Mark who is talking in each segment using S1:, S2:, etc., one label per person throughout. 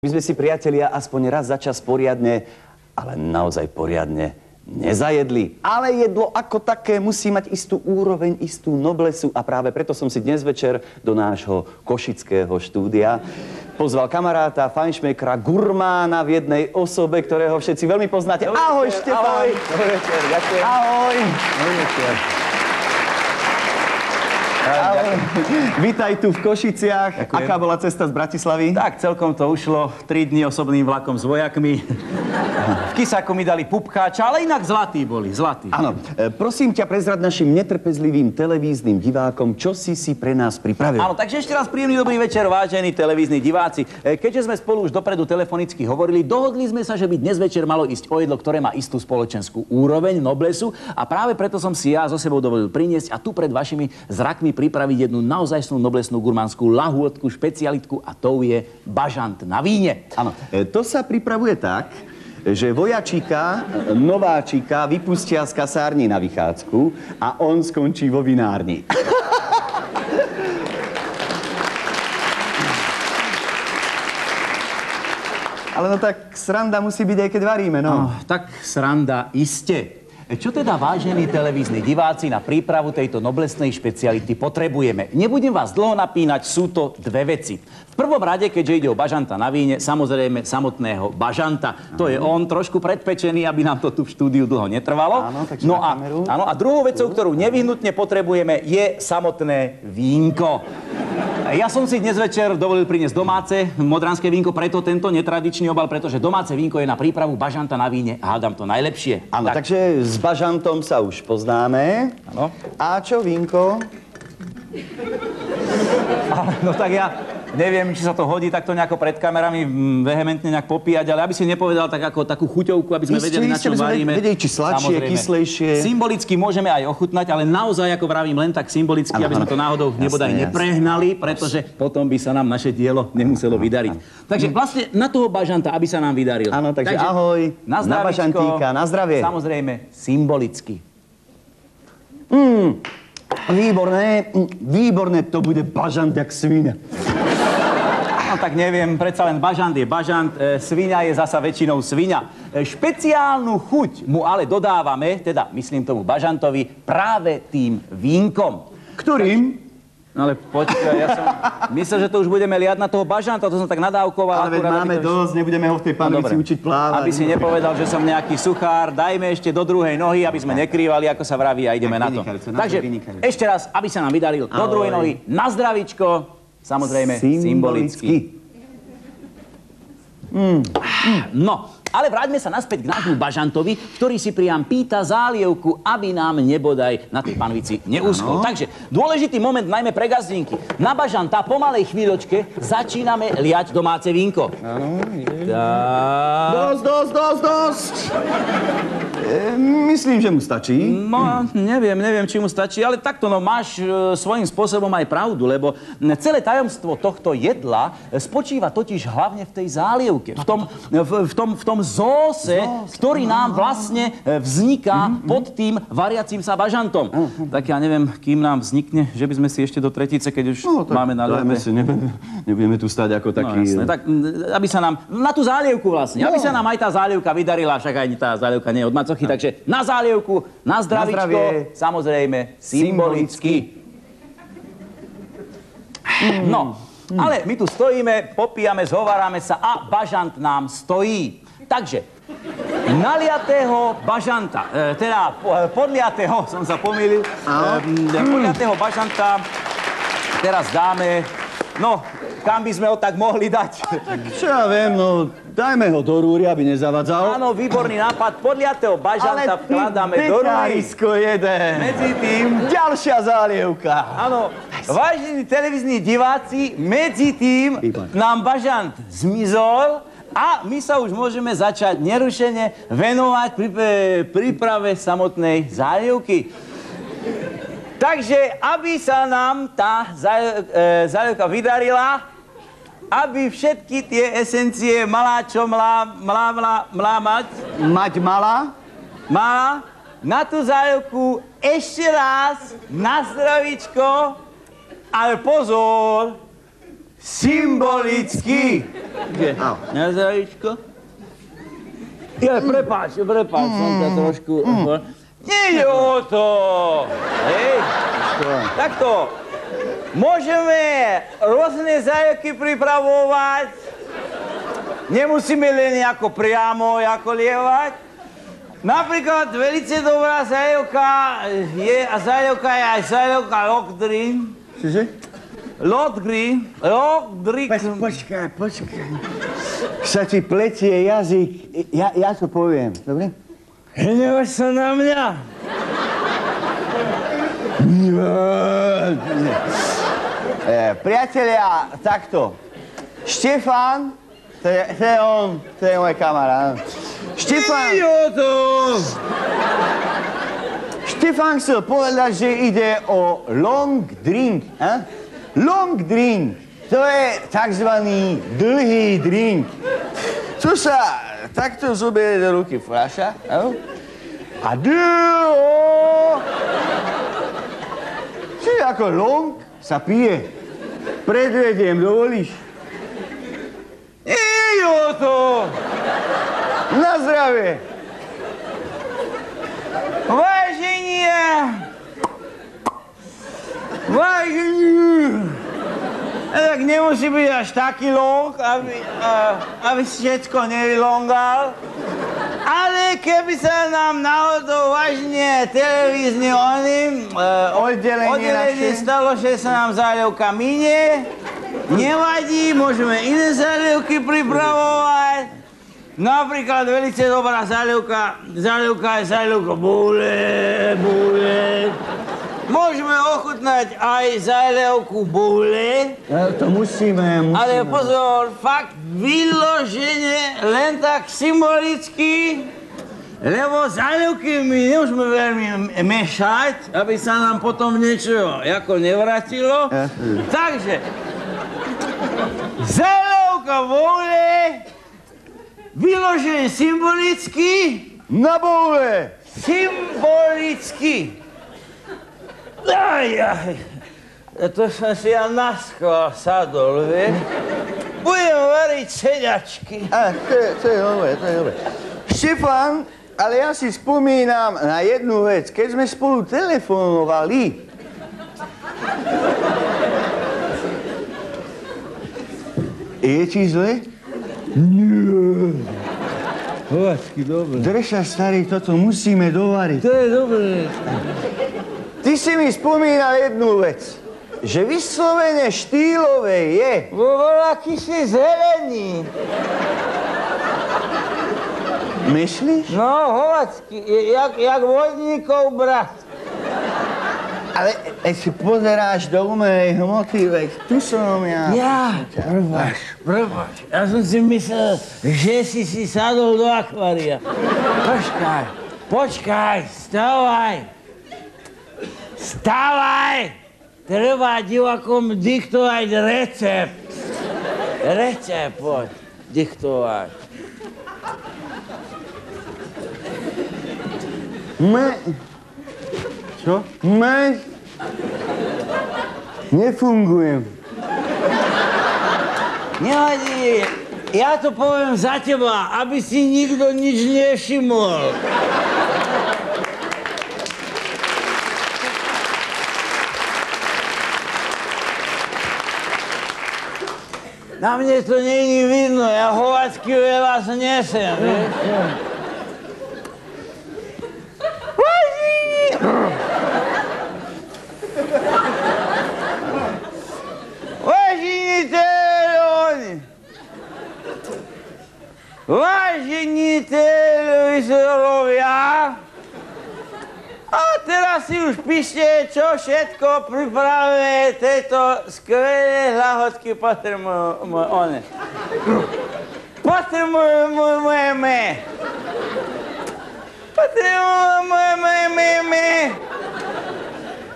S1: My sme si, priatelia, aspoň raz za čas poriadne, ale naozaj poriadne nezajedli. Ale jedlo ako také musí mať istú úroveň, istú noblesu a práve preto som si dnes večer do nášho košického štúdia pozval kamaráta, fajnšmekra, gurmána v jednej osobe, ktorého všetci veľmi poznáte. Ahoj, Štefán!
S2: Ahoj! Dobrý večer, ďakujem.
S1: Ahoj!
S2: Dobrý večer.
S1: Ahoj. Vítaj tu v Košiciach.
S2: Ďakujem.
S1: Aká bola cesta z Bratislavy?
S2: Tak, celkom to ušlo. 3 dni osobným vlakom s vojakmi. V Kisaku mi dali pupkáča, ale inak zlatí boli, zlatí.
S1: Áno. Prosím ťa, prezrad našim netrpezlivým televíznym divákom, čo si pre nás pripravil.
S2: Áno, takže ešte raz príjemný dobrý večer, vážení televízni diváci. Keďže sme spolu už dopredu telefonicky hovorili, dohodli sme sa, že by dnes večer malo ísť o jedlo, ktoré má istú spoločenskú úroveň, noblesu, a práve preto som si ja so sebou dovolil priniesť a tu pred vašimi zrakmi pripraviť jednu naozajstnú noblesnú gurmánskú lahôdku, špecialitku, a tou je bažant na víne.
S1: Áno. To sa pripravuje tak, že vojačika, nováčika vypustia z kasárny na vychádzku a on skončí vo vinárni. Ale no tak sranda musí byť, aj keď varíme, no.
S2: Tak sranda iste. Čo teda, vážení televízni diváci, na prípravu tejto noblesnej špeciality potrebujeme? Nebudem vás dlho napínať, sú to dve veci. V prvom rade, keďže ide o bažanta na víne, samozrejme samotného bažanta. To je on, trošku predpečený, aby nám to tu v štúdiu dlho netrvalo.
S1: Áno, takže na kameru.
S2: Áno, a druhou vecou, ktorú nevyhnutne potrebujeme, je samotné vínko. Ja som si dnes večer dovolil priniesť domáce modranské vínko, preto tento netradičný obal, pretože domáce vínko je na prípravu bažanta na víne a hádam to najlepšie.
S1: Áno, takže s bažantom sa už poznáme.
S2: Áno.
S1: A čo vínko?
S2: No tak ja neviem, či sa to hodí takto nejako pred kamerami vehementne nejak popíjať, ale aby si nepovedal tak ako takú chuťovku, aby sme vedeli, na čom varíme.
S1: Vedeli, či sladšie, kyslejšie.
S2: Symbolicky môžeme aj ochutnať, ale naozaj, ako vravím, len tak symbolicky, aby sme to náhodou nebodaj neprehnali, pretože potom by sa nám naše dielo nemuselo vydariť. Takže vlastne na toho bažanta, aby sa nám vydaril.
S1: Áno, takže ahoj, na bažantíka, na zdravie.
S2: Samozrejme, symbolicky.
S1: Výborné, výborné, to bude bažant jak svíňa.
S2: No tak neviem, predsa len bažant je bažant, sviňa je zasa väčšinou sviňa. Špeciálnu chuť mu ale dodávame, teda myslím tomu bažantovi, práve tým vínkom.
S1: Ktorým?
S2: No ale počkaj, ja som myslel, že to už budeme liať na toho bažanta, to som tak nadávkoval.
S1: Ale veď máme dosť, nebudeme ho v tej panovici učiť plávať.
S2: Aby si nepovedal, že som nejaký suchár, dajme ešte do druhej nohy, aby sme nekrývali, ako sa vraví, a ideme na to. Takže ešte raz, aby sa nám vydaril do druhej nohy, na zdravičko, samozrejme symbolicky. No, ale vráťme sa naspäť k nášmu bažantovi, ktorý si priam pýta zálievku, aby nám nebodaj na tej panvici neuschol. Takže dôležitý moment najmä pre gazdinky. Na bažanta po malej chvíľočke začíname liať domáce vínko.
S1: Áno, dosť. Myslím, že mu stačí.
S2: No, neviem, či mu stačí, ale takto, no, máš svojím spôsobom aj pravdu, lebo celé tajomstvo tohto jedla spočíva totiž hlavne v tej zálievke, v tom zóse, ktorý nám vlastne vzniká pod tým variacím sa bažantom. Tak ja neviem, kým nám vznikne, že by sme si ešte do tretice, keď už máme na ľube.
S1: Nebudeme tu stať ako taký...
S2: No, jasné, tak aby sa nám, na tú zálievku vlastne, aby sa nám aj tá zálievka vydarila, však aj tá zálievka nie je od macochy, takže na zálievku, na zdravičko, samozrejme, symbolicky. No, ale my tu stojíme, popíjame, zhovárame sa a bažant nám stojí. Takže, naliatého bažanta, teda podliatého, som sa pomýlil, podliatého bažanta teraz dáme, no, kam by sme ho tak mohli dať?
S1: Tak čo ja viem, no, dajme ho do rúry, aby nezavadzal.
S2: Áno, výborný nápad, podliatého bažanta vkladáme do rúry.
S1: jeden.
S2: Medzi tým
S1: Ďalšia zálievka.
S2: áno, vážení televízni diváci, medzi tým nám bažant zmizol a my sa už môžeme začať nerušene venovať príprave samotnej zálievky. Takže, aby sa nám tá zálievka vydarila, aby všetky tie esencie mala čo mala na tú zálievku ešte raz na zdravičko, ale pozor, symbolicky. Na zdravíčko. Prepáč, som ťa trošku... Nie je o to! Hej, takto. Môžeme rôzne zajevky pripravovať. Nemusíme len ako priamo, ako lievať. Napríklad velice dobrá zajevka je aj zajevka Lockdrink.
S1: Čože?
S2: Lockdrink.
S1: Počkaj. Sa ti pletie jazyk. Ja to poviem, dobre?
S2: Hnevaš sa na mňa?
S1: Priatelia, takto. Štefán, to je on, to je môj kamarát. Štefán chcel povedať, že ide o long drink. Long drink, to je takzvaný dlhý drink. Tu sa takto zoberie do ruky fľaša, a dlho. Čiže ako long sa pije. Predvediem, dovolíš?
S2: Idioto!
S1: Na zdravie!
S2: Vážení! Tak nemusí byť až taký long, aby si všetko nevylongal. Ale keby sa nám náhodou vážne televízne oddelenie stalo, že sa nám záľevka minie, nevadí, môžeme iné záľevky pripravovať. Napríklad velice dobrá záľevka je záľevka bule. Môžeme ochutnať aj záľevku bule.
S1: To musíme.
S2: Ale pozor, fakt vyloženie len tak symbolicky, lebo záľevky my nemôžeme veľmi mešať, aby sa nám potom niečo ako nevrátilo. Takže, záľevka bule, vyloženie symbolicky.
S1: Na bule!
S2: Symbolicky. To som si ja naschvál sadol, vieš? Budem variť seďačky.
S1: To je dobre. Štefán, ale ja si spomínam na jednu vec. Keď sme spolu telefonovali, je ti zle?
S2: Nie. Hovačky, dobre.
S1: Drž sa, starý, toto musíme dovariť.
S2: To je dobre.
S1: Ty si mi spomínal jednu vec, že vyslovene štýlové je...
S2: Aký si zelený.
S1: Myslíš?
S2: No, hovačky, jak vodníkov brat.
S1: Ale si pozeráš do umelej hmoty, veď tu som ja.
S2: Prepáč. Ja som si myslel, že si sadol do akvária. Počkaj, Stávaj! Treba divákom diktovať recept. Poď, diktovať.
S1: Čo? Nefungujem.
S2: Nevadí, ja to poviem za teba, aby si nikto nič nevšimol. Na mne to není vidno, ja hovačky veľa nesem, vieš? Vážení televizorovia, a teraz si už píšte, čo všetko pripravuje tejto skvelé hlahodky potrebujeme.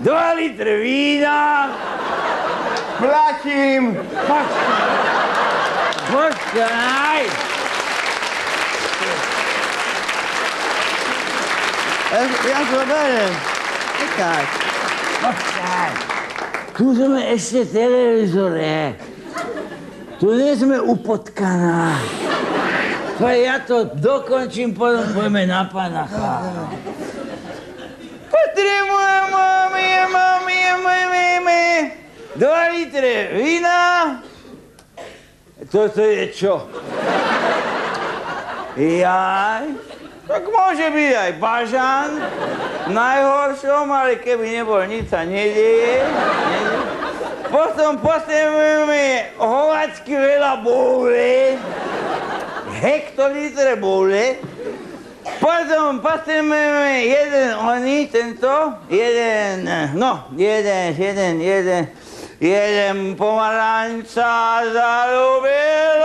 S2: 2 litre vína.
S1: Platím.
S2: Počkaj.
S1: Ja to beriem. Počkaj.
S2: Tu sme ešte televízore. Tu nie sme u potkaná. Ja to dokončím, potom pojme na panacha. Potrebujem, mami, 2 litre vína. Toto je čo? Jaj, tak môže byť aj bažant. V najhoršom, ale keby nebol, nič sa nedeje. Potom potrebujeme hovačky veľa boule. Hektolitre boule. Potom potrebujeme jeden pomaranča zalúbil.